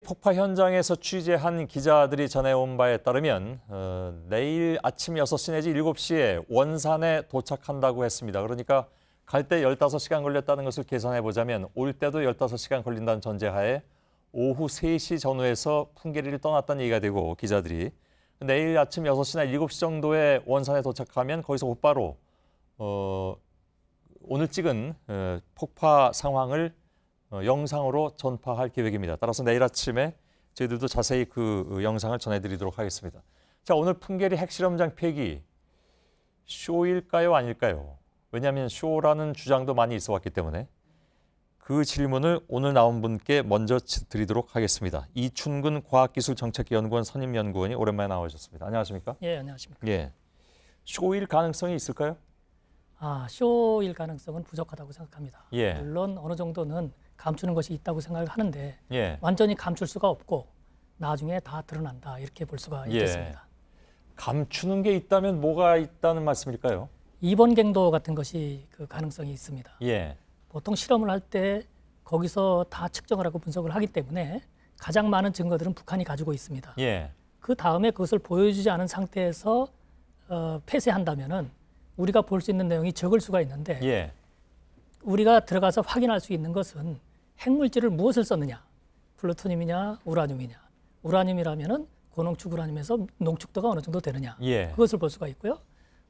폭파 현장에서 취재한 기자들이 전해온 바에 따르면 내일 아침 6시 내지 7시에 원산에 도착한다고 했습니다. 그러니까 갈 때 15시간 걸렸다는 것을 계산해 보자면 올 때도 15시간 걸린다는 전제하에 오후 3시 전후에서 풍계리를 떠났다는 얘기가 되고 기자들이 내일 아침 6시나 7시 정도에 원산에 도착하면 거기서 곧바로 오늘 찍은 폭파 상황을 영상으로 전파할 계획입니다. 따라서 내일 아침에 저희들도 자세히 그 영상을 전해드리도록 하겠습니다. 자, 오늘 풍계리 핵실험장 폐기 쇼일까요, 아닐까요? 왜냐하면 쇼라는 주장도 많이 있어 왔기 때문에 그 질문을 오늘 나온 분께 먼저 드리도록 하겠습니다. 이춘근 과학기술정책연구원 선임연구원이 오랜만에 나오셨습니다. 안녕하십니까? 예, 안녕하십니까? 예, 쇼일 가능성이 있을까요? 쇼일 가능성은 부족하다고 생각합니다. 예. 물론 어느 정도는 감추는 것이 있다고 생각을 하는데 예. 완전히 감출 수가 없고 나중에 다 드러난다 이렇게 볼 수가 있겠습니다. 감추는 게 있다면 뭐가 있다는 말씀일까요? 이번 갱도 같은 것이 그 가능성이 있습니다. 예. 보통 실험을 할 때 거기서 다 측정을 하고 분석을 하기 때문에 가장 많은 증거들은 북한이 가지고 있습니다. 예. 그 다음에 그것을 보여주지 않은 상태에서 폐쇄한다면은 우리가 볼 수 있는 내용이 적을 수가 있는데 예. 우리가 들어가서 확인할 수 있는 것은 핵물질을 무엇을 썼느냐, 플루토늄이냐, 우라늄이냐. 우라늄이라면은 고농축 우라늄에서 농축도가 어느 정도 되느냐, 예. 그것을 볼 수가 있고요.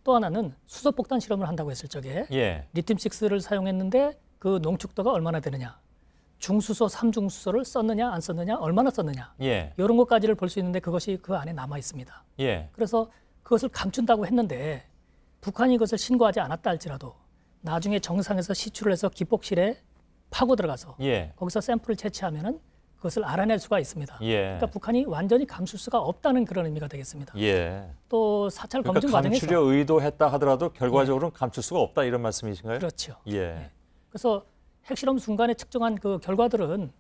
또 하나는 수소폭탄 실험을 한다고 했을 적에 예. 리튬6를 사용했는데 그 농축도가 얼마나 되느냐, 중수소, 삼중수소를 썼느냐, 안 썼느냐, 얼마나 썼느냐, 예. 이런 것까지를 볼 수 있는데 그것이 그 안에 남아 있습니다. 예. 그래서 그것을 감춘다고 했는데 북한이 그것을 신고하지 않았다 할지라도 나중에 정상에서 시출을 해서 기폭실에 파고 들어가서 예. 거기서 샘플을 채취하면은 그것을 알아낼 수가 있습니다. 예. 그러니까 북한이 완전히 감출 수가 없다는 그런 의미가 되겠습니다. 예. 또 사찰 그러니까 검증 과정에서 감추려 의도했다 하더라도 결과적으로는 감출 수가 없다 이런 말씀이신가요? 그렇죠. 예. 그래서 핵실험 순간에 측정한 그 결과들은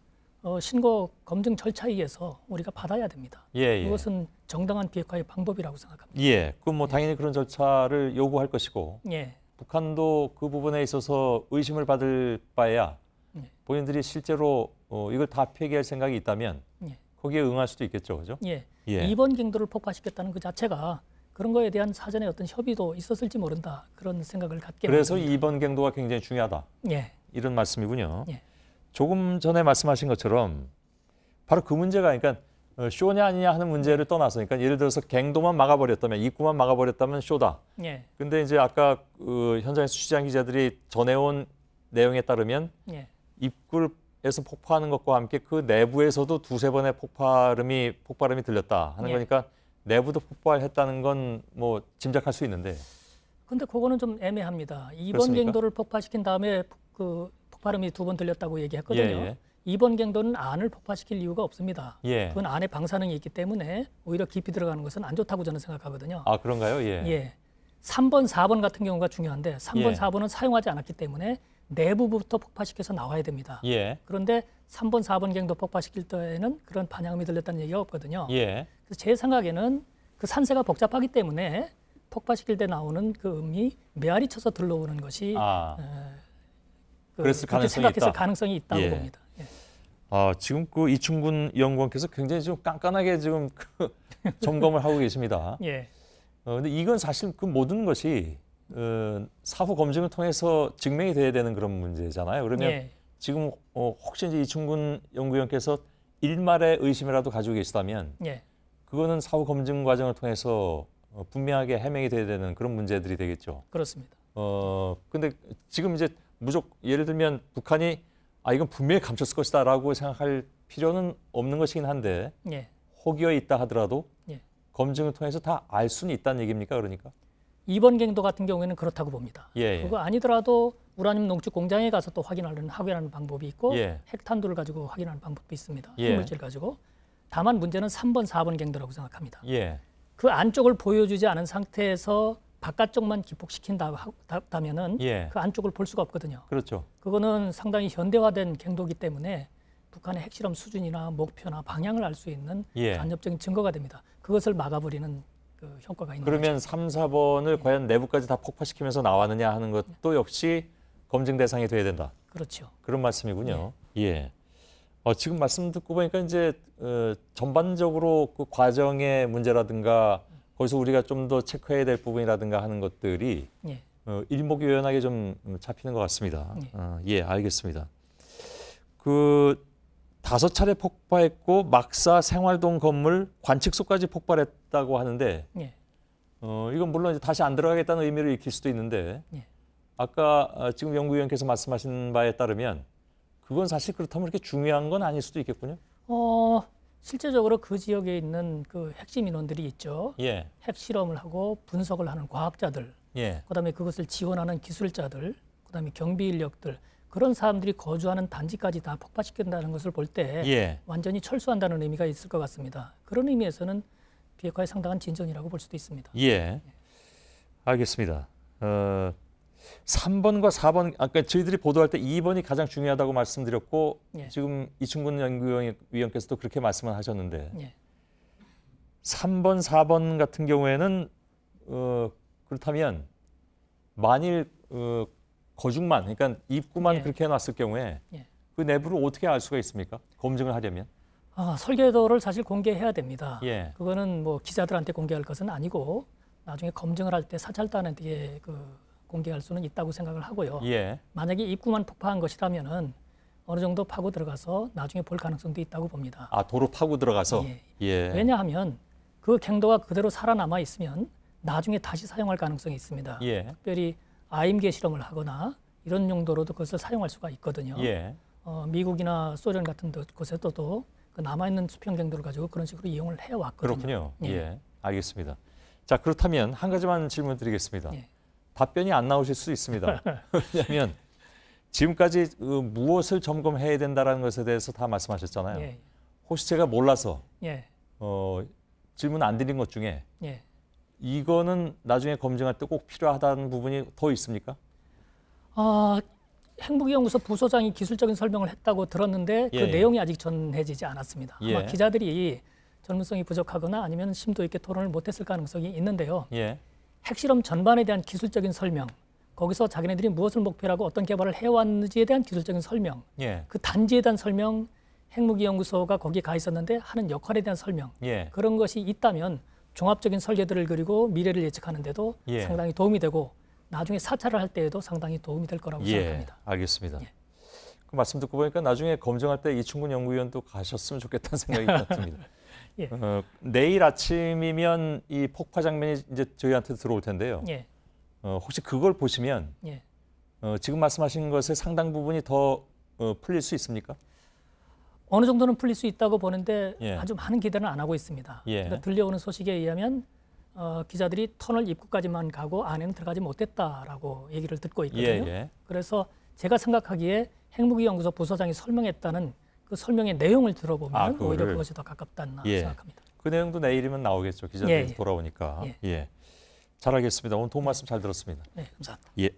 신고 검증 절차에 의해서 우리가 받아야 됩니다. 예. 그것은 정당한 비핵화의 방법이라고 생각합니다. 예. 그럼 뭐 당연히 그런 절차를 요구할 것이고 예. 북한도 그 부분에 있어서 의심을 받을 바에야 본인들이 실제로 이걸 다 폐기할 생각이 있다면 예. 거기에 응할 수도 있겠죠, 그죠? 예. 예. 이번 갱도를 폭파시켰다는 그 자체가 그런 거에 대한 사전에 어떤 협의도 있었을지 모른다 그런 생각을 갖게 그래서 만듭니다. 이번 갱도가 굉장히 중요하다 예. 이런 말씀이군요. 예. 조금 전에 말씀하신 것처럼 바로 그 문제가 그러니까 쇼냐 아니냐 하는 문제를 떠나서 그러니까 예를 들어서 갱도만 막아버렸다면 입구만 막아버렸다면 쇼다. 예. 근데 이제 아까 현장에서 취재한 기자들이 전해온 내용에 따르면 예. 입구에서 폭파하는 것과 함께 그 내부에서도 두세 번의 폭발음이 들렸다 하는 예. 거니까 내부도 폭발했다는 건 뭐 짐작할 수 있는데. 근데 그거는 좀 애매합니다. 이번 그렇습니까? 갱도를 폭파시킨 다음에 그 폭발음이 2번 들렸다고 얘기했거든요. 예. 이번 갱도는 안을 폭파시킬 이유가 없습니다. 예. 그건 안에 방사능이 있기 때문에 오히려 깊이 들어가는 것은 안 좋다고 저는 생각하거든요. 아 그런가요? 예. 예. 3번, 4번 같은 경우가 중요한데 3번, 예. 4번은 사용하지 않았기 때문에 내부부터 폭파시켜서 나와야 됩니다. 예. 그런데 3번, 4번 갱도 폭파시킬 때에는 그런 반향음이 들렸다는 얘기가 없거든요. 예. 그래서 제 생각에는 그 산세가 복잡하기 때문에 폭파시킬 때 나오는 그 음이 메아리 쳐서 들러오는 것이 그랬을 그렇게 가능성이 생각했을 있다. 가능성이 있다고 예. 봅니다. 예. 지금 그 이춘근 연구원께서 굉장히 좀 깐깐하게 지금 그 점검을 하고 계십니다. 예. 근데 이건 사실 그 모든 것이 사후 검증을 통해서 증명이 돼야 되는 그런 문제잖아요. 그러면 예. 지금 혹시 이제 이춘근 연구원께서 일말의 의심이라도 가지고 계시다면 예. 그거는 사후 검증 과정을 통해서 분명하게 해명이 돼야 되는 그런 문제들이 되겠죠. 그렇습니다. 근데 지금 이제 예를 들면 북한이 이건 분명히 감췄을 것이다라고 생각할 필요는 없는 것이긴 한데 예. 혹여 있다 하더라도 예. 검증을 통해서 다 알 수는 있다는 얘기입니까? 그러니까? 이번 갱도 같은 경우에는 그렇다고 봅니다. 예. 그거 아니더라도 우라늄 농축 공장에 가서 또 확인하는 방법이 있고 예. 핵탄두를 가지고 확인하는 방법도 있습니다. 예. 핵물질 가지고. 다만 문제는 3번, 4번 갱도라고 생각합니다. 예. 그 안쪽을 보여주지 않은 상태에서 바깥쪽만 기폭시킨다면은 예. 그 안쪽을 볼 수가 없거든요. 그렇죠. 그거는 상당히 현대화된 갱도기 때문에 북한의 핵실험 수준이나 목표나 방향을 알 수 있는 예. 간접적인 증거가 됩니다. 그것을 막아버리는 그 효과가 있는 그러면 거죠. 3, 4번을 과연 내부까지 다 폭파시키면서 나왔느냐 하는 것도 역시 검증 대상이 돼야 된다. 그렇죠. 그런 말씀이군요. 예. 지금 말씀 듣고 보니까 이제 전반적으로 그 과정의 문제라든가 거기서 우리가 좀 더 체크해야 될 부분이라든가 하는 것들이 예. 일목요연하게 좀 잡히는 것 같습니다. 예. 예, 알겠습니다. 그 5차례 폭파했고 막사 생활동 건물 관측소까지 폭발했다고 하는데 예. 이건 물론 이제 다시 안 들어가겠다는 의미를 익힐 수도 있는데 예. 아까 지금 연구위원께서 말씀하신 바에 따르면 그건 사실 그렇다면 그렇게 중요한 건 아닐 수도 있겠군요. 실제적으로 그 지역에 있는 그 핵심 인원들이 있죠. 예, 핵실험을 하고 분석을 하는 과학자들, 예, 그다음에 그것을 지원하는 기술자들, 그다음에 경비 인력들, 그런 사람들이 거주하는 단지까지 다 폭파시킨다는 것을 볼 때 예, 완전히 철수한다는 의미가 있을 것 같습니다. 그런 의미에서는 비핵화에 상당한 진전이라고 볼 수도 있습니다. 예. 알겠습니다. 3번과 4번 아까 저희들이 보도할 때 2번이 가장 중요하다고 말씀드렸고 예. 지금 이충근 연구위원께서도 그렇게 말씀을 하셨는데 예. 3번, 4번 같은 경우에는 그렇다면 만일 거중만 그러니까 입구만 예. 그렇게 해놨을 경우에 예. 그 내부를 어떻게 알 수가 있습니까? 검증을 하려면? 설계도를 사실 공개해야 됩니다. 예. 그거는 뭐 기자들한테 공개할 것은 아니고 나중에 검증을 할 때 사찰단한테 공개할 수는 있다고 생각을 하고요. 예. 만약에 입구만 폭파한 것이라면은 어느 정도 파고 들어가서 나중에 볼 가능성도 있다고 봅니다. 도로 파고 들어가서. 예. 예. 왜냐하면 그 갱도가 그대로 살아남아 있으면 나중에 다시 사용할 가능성이 있습니다. 예. 특별히 아임계 실험을 하거나 이런 용도로도 그것을 사용할 수가 있거든요. 예. 미국이나 소련 같은 곳에서도 그 남아있는 수평갱도를 가지고 그런 식으로 이용을 해왔거든요. 그렇군요. 예. 예. 알겠습니다. 자, 그렇다면 한 가지만 질문 드리겠습니다. 예. 답변이 안 나오실 수 있습니다. 왜냐하면 지금까지 무엇을 점검해야 된다는 것에 대해서 다 말씀하셨잖아요. 예. 혹시 제가 몰라서 예. 질문 안 드린 것 중에 예. 이거는 나중에 검증할 때 꼭 필요하다는 부분이 더 있습니까? 핵무기연구소 부소장이 기술적인 설명을 했다고 들었는데 예. 그 내용이 아직 전해지지 않았습니다. 예. 아마 기자들이 전문성이 부족하거나 아니면 심도 있게 토론을 못했을 가능성이 있는데요. 예. 핵실험 전반에 대한 기술적인 설명, 거기서 자기네들이 무엇을 목표로 하고 어떤 개발을 해왔는지에 대한 기술적인 설명, 예. 그 단지에 대한 설명, 핵무기연구소가 거기에 가 있었는데 하는 역할에 대한 설명, 예. 그런 것이 있다면 종합적인 설계들을 그리고 미래를 예측하는 데도 예. 상당히 도움이 되고 나중에 사찰을 할 때에도 상당히 도움이 될 거라고 생각합니다. 알겠습니다. 예. 그 말씀 듣고 보니까 나중에 검증할 때 이충근 연구위원도 가셨으면 좋겠다는 생각이 듭니다. 예. 내일 아침이면 이 폭파 장면이 이제 저희한테 들어올 텐데요. 예. 혹시 그걸 보시면 예. 지금 말씀하신 것의 상당 부분이 더 풀릴 수 있습니까? 어느 정도는 풀릴 수 있다고 보는데 예. 아주 많은 기대는 안 하고 있습니다. 예. 그러니까 들려오는 소식에 의하면 기자들이 터널 입구까지만 가고 안에는 들어가지 못했다라고 얘기를 듣고 있거든요. 예. 그래서 제가 생각하기에 핵무기연구소 부소장이 설명했다는 그 설명의 내용을 들어보면 그거를? 오히려 그것이 더 가깝다는 생각합니다. 그 내용도 내일이면 나오겠죠. 기자들이 예. 돌아오니까. 예. 잘 알겠습니다. 오늘 도움 말씀 잘 들었습니다. 네, 감사합니다. 예.